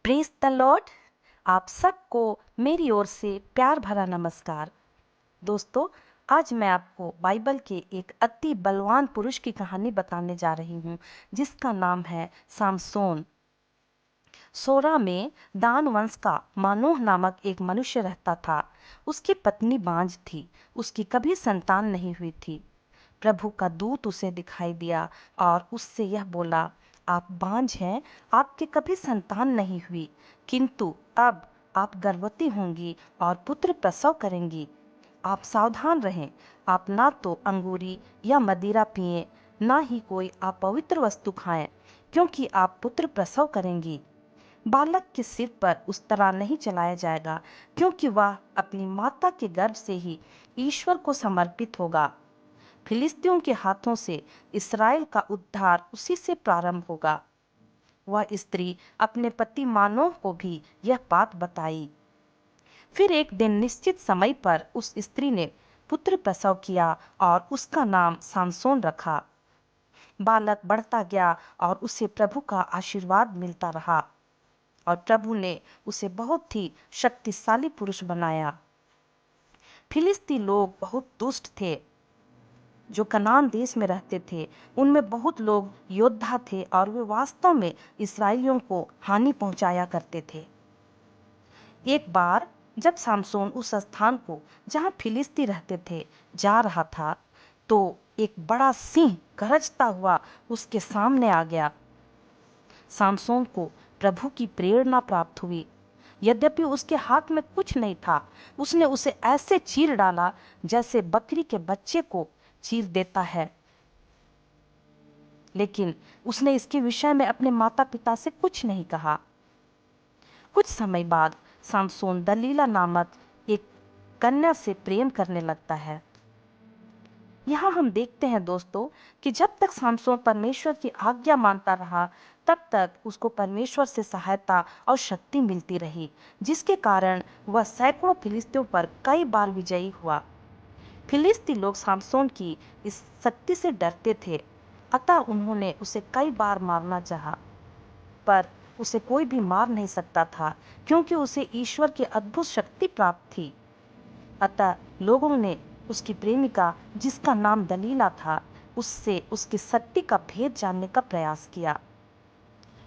Praise the Lord. आप सबको मेरी ओर से प्यार भरा नमस्कार। दोस्तों, आज मैं आपको बाइबल के एक अति बलवान पुरुष की कहानी बताने जा रही हूँ, जिसका नाम है सामसोन। सोरा में दान वंश का मानोह नामक एक मनुष्य रहता था। उसकी पत्नी बांझ थी, उसकी कभी संतान नहीं हुई थी। प्रभु का दूत उसे दिखाई दिया और उससे यह बोला, आप बांझ हैं, आपके कभी संतान नहीं हुई, किंतु अब आप गर्भवती होंगी और पुत्र प्रसव करेंगी। आप सावधान रहें, आप ना तो अंगूरी या मदिरा पिएं, ना ही कोई अपवित्र वस्तु खाएं, क्योंकि आप पुत्र प्रसव करेंगी। बालक के सिर पर उस तरह नहीं चलाया जाएगा, क्योंकि वह अपनी माता के गर्भ से ही ईश्वर को समर्पित होगा। फिलिस्तियों के हाथों से इस्राएल का उद्धार उसी से प्रारंभ होगा। वह स्त्री अपने पति मानोह को भी यह बात बताई। फिर एक दिन निश्चित समय पर उस स्त्री ने पुत्र प्रसव किया और उसका नाम सामसोन रखा। बालक बढ़ता गया और उसे प्रभु का आशीर्वाद मिलता रहा और प्रभु ने उसे बहुत ही शक्तिशाली पुरुष बनाया। फिलिस्ती लोग बहुत दुष्ट थे। जो कनान देश में रहते थे, उनमें बहुत लोग योद्धा थे और वे वास्तव में इस्राएलियों को हानि पहुंचाया करते थे। एक बार जब सामसोन उस स्थान को जहां फिलिस्ती रहते थे जा रहा था, तो एक बड़ा सिंह गरजता हुआ उसके सामने आ गया। सामसोन को प्रभु की प्रेरणा प्राप्त हुई। यद्यपि उसके हाथ में कुछ नहीं था, उसने उसे ऐसे चीर डाला जैसे बकरी के बच्चे को चीर देता है। लेकिन उसने इसके विषय में अपने माता पिता से कुछ नहीं कहा। कुछ समय बाद सामसोन दलीला नामक एक कन्या से प्रेम करने लगता है। यहाँ हम देखते हैं दोस्तों कि जब तक सामसोन परमेश्वर की आज्ञा मानता रहा, तब तक उसको परमेश्वर से सहायता और शक्ति मिलती रही, जिसके कारण वह सैकड़ों फिलिस्तियों पर कई बार विजयी हुआ। फिलिस्ती लोग सामसोन की इस शक्ति से डरते थे, अतः उन्होंने उसे कई बार मारना चाहा, पर उसे कोई भी मार नहीं सकता था, क्योंकि उसे ईश्वर की अद्भुत शक्ति प्राप्त थी। अतः लोगों ने उसकी प्रेमिका, जिसका नाम दलीला था, उससे उसकी शक्ति का भेद जानने का प्रयास किया।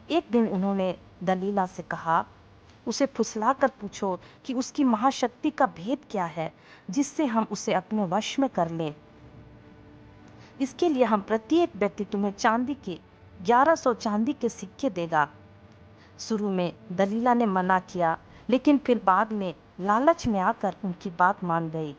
एक दिन उन्होंने दलीला से कहा, उसे फुसलाकर पूछो कि उसकी महाशक्ति का भेद क्या है, जिससे हम उसे अपने वश में कर लें। इसके लिए हम प्रत्येक व्यक्ति तुम्हें चांदी के 1100 चांदी के सिक्के देगा। शुरू में दलीला ने मना किया, लेकिन फिर बाद में लालच में आकर उनकी बात मान गई।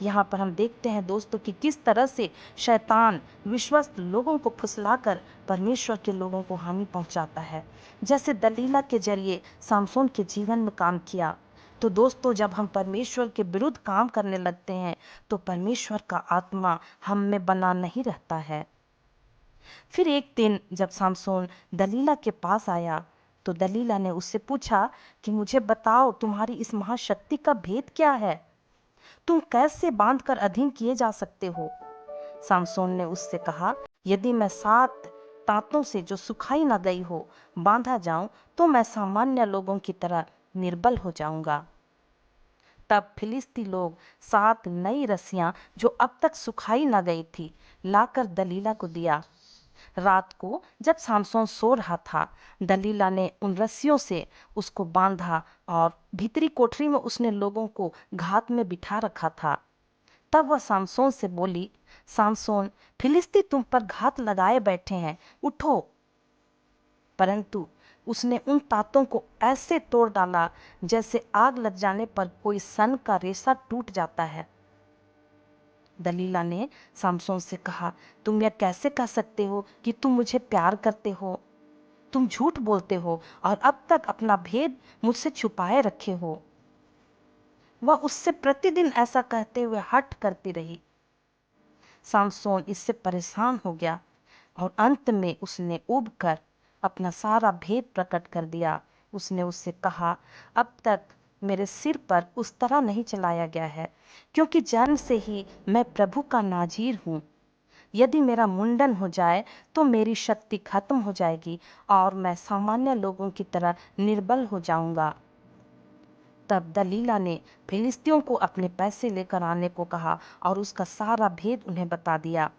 यहाँ पर हम देखते हैं दोस्तों कि किस तरह से शैतान विश्वस्त लोगों को फुसलाकर परमेश्वर के लोगों को हानि पहुंचाता है, जैसे दलीला के जरिए सामसोन के जीवन में काम किया। तो दोस्तों, जब हम परमेश्वर के विरुद्ध काम करने लगते हैं, तो परमेश्वर का आत्मा हम में बना नहीं रहता है। फिर एक दिन जब सामसोन दलीला के पास आया, तो दलीला ने उससे पूछा कि मुझे बताओ, तुम्हारी इस महाशक्ति का भेद क्या है? तुम कैसे बांध कर अधीन किए जा सकते हो? सामसोन ने उससे कहा, यदि मैं 7 तांतों से जो सुखाई न गई हो बांधा जाऊं, तो मैं सामान्य लोगों की तरह निर्बल हो जाऊंगा। तब फिलिस्ती लोग 7 नई रस्सियां, जो अब तक सुखाई न गई थी, लाकर दलीला को दिया। रात को जब सामसोन सो रहा था, दलीला ने उन रस्सियों से उसको बांधा और भीतरी कोठरी में उसने लोगों को घात में बिठा रखा था। तब वह सामसोन से बोली, सामसोन, फिलिस्ती तुम पर घात लगाए बैठे हैं, उठो। परंतु उसने उन तांतों को ऐसे तोड़ डाला जैसे आग लग जाने पर कोई सन का रेशा टूट जाता है। दलीला ने सामसोन से कहा, तुम यह कैसे कह सकते हो कि तुम मुझे प्यार करते हो? तुम झूठ बोलते हो और अब तक अपना भेद मुझसे छुपाए रखे हो। वह उससे प्रतिदिन ऐसा कहते हुए हठ करती रही। सामसोन इससे परेशान हो गया और अंत में उसने उब कर अपना सारा भेद प्रकट कर दिया। उसने उससे कहा, अब तक मेरे सिर पर उस तरह नहीं चलाया गया है, क्योंकि जन्म से ही मैं प्रभु का नाजीर हूँ। यदि मेरा मुंडन हो जाए तो मेरी शक्ति खत्म हो जाएगी और मैं सामान्य लोगों की तरह निर्बल हो जाऊंगा। तब दलीला ने फिलिस्तियों को अपने पैसे लेकर आने को कहा और उसका सारा भेद उन्हें बता दिया।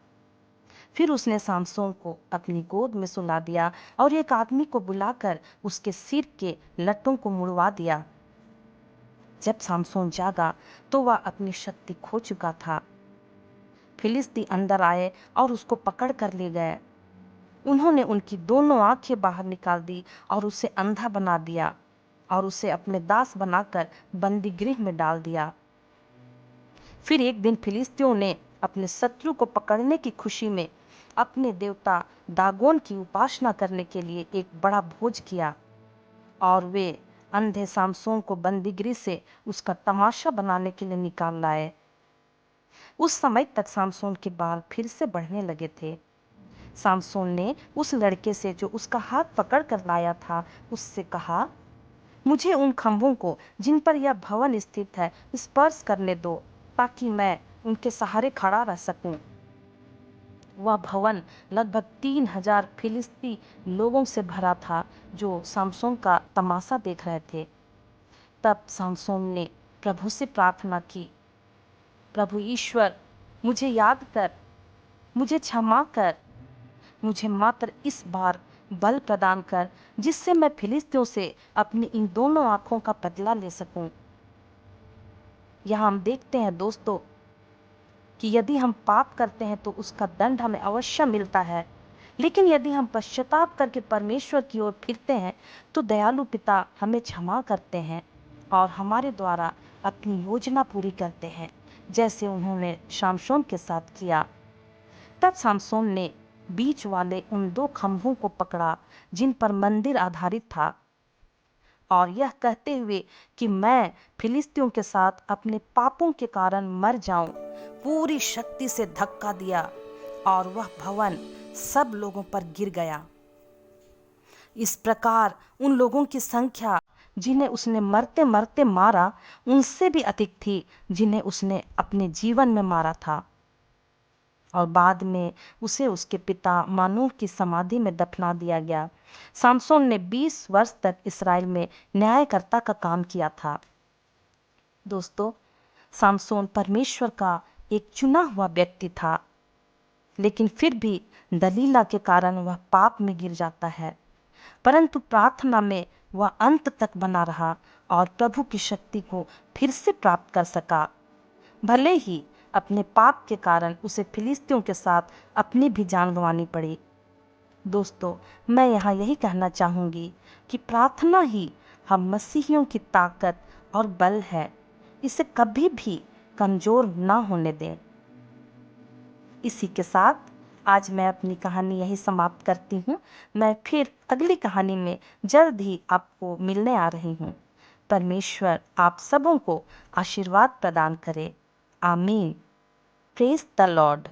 फिर उसने सामसोन को अपनी गोद में सुला दिया और एक आदमी को बुलाकर उसके सिर के लट्टों को मुड़वा दिया। जब सामसोन जागा तो वह अपनी शक्ति खो चुका था। फिलिस्ती अंदर आए और उसको पकड़ कर ले गए। उन्होंने उनकी दोनों आंखें बाहर निकाल दी और उसे अंधा बना दिया और उसे अपने दास बनाकर बंदी गृह में डाल दिया। फिर एक दिन फिलिस्तियों ने अपने शत्रु को पकड़ने की खुशी में अपने देवता दागोन की उपासना करने के लिए एक बड़ा भोज किया और वे अंधे सामसोन को बंदीगृह से उसका तमाशा बनाने के लिए निकाल लाए। उस समय तक सामसोन के बाल फिर से बढ़ने लगे थे। सामसोन ने उस लड़के से जो उसका हाथ पकड़ कर लाया था उससे कहा, मुझे उन खंभों को जिन पर यह भवन स्थित है स्पर्श करने दो ताकि मैं उनके सहारे खड़ा रह सकूं। वह भवन लगभग 3000 फिलिस्ती लोगों से भरा था जो सामसोन का तमाशा देख रहे थे। तब सामसोन ने प्रभु से प्रार्थना की, प्रभु ईश्वर, मुझे याद कर, मुझे क्षमा कर, मुझे मात्र इस बार बल प्रदान कर जिससे मैं फिलिस्तियों से अपनी इन दोनों आंखों का बदला ले सकूं। यहाँ हम देखते हैं दोस्तों कि यदि हम पाप करते हैं तो उसका दंड हमें अवश्य मिलता है, लेकिन यदि हम पश्चाताप करके परमेश्वर की ओर फिरते हैं तो दयालु पिता हमें क्षमा करते हैं और हमारे द्वारा अपनी योजना पूरी करते हैं, जैसे उन्होंने शामशोन के साथ किया। तब सामसोन ने बीच वाले उन 2 खंभों को पकड़ा जिन पर मंदिर आधारित था और यह कहते हुए कि मैं फिलिस्तियों के साथ अपने पापों के कारण मर जाऊं, पूरी शक्ति से धक्का दिया और वह भवन सब लोगों पर गिर गया। इस प्रकार उन लोगों की संख्या जिन्हें उसने मरते मरते मारा उनसे भी अधिक थी जिन्हें उसने अपने जीवन में मारा था। और बाद में उसे उसके पिता मानूह की समाधि में दफना दिया गया। सामसोन ने 20 वर्ष तक इस्राएल में न्यायकर्ता का काम किया था। दोस्तों, सामसोन परमेश्वर का एक चुना हुआ व्यक्ति था, लेकिन फिर भी दलीला के कारण वह पाप में गिर जाता है, परंतु प्रार्थना में वह अंत तक बना रहा और प्रभु की शक्ति को फिर से प्राप्त कर सका। भले ही अपने पाप के कारण उसे फिलिस्तियों के साथ अपनी भी जान गंवानी पड़ी। दोस्तों, मैं यहाँ यही कहना चाहूँगी कि प्रार्थना ही हम मसीहियों की ताकत और बल है। इसे कभी भी कमजोर ना होने दें। इसी के साथ आज मैं अपनी कहानी यही समाप्त करती हूँ। मैं फिर अगली कहानी में जल्द ही आपको मिलने आ रही हूँ। परमेश्वर आप सबों को आशीर्वाद प्रदान करे। आमीन। Praise the Lord.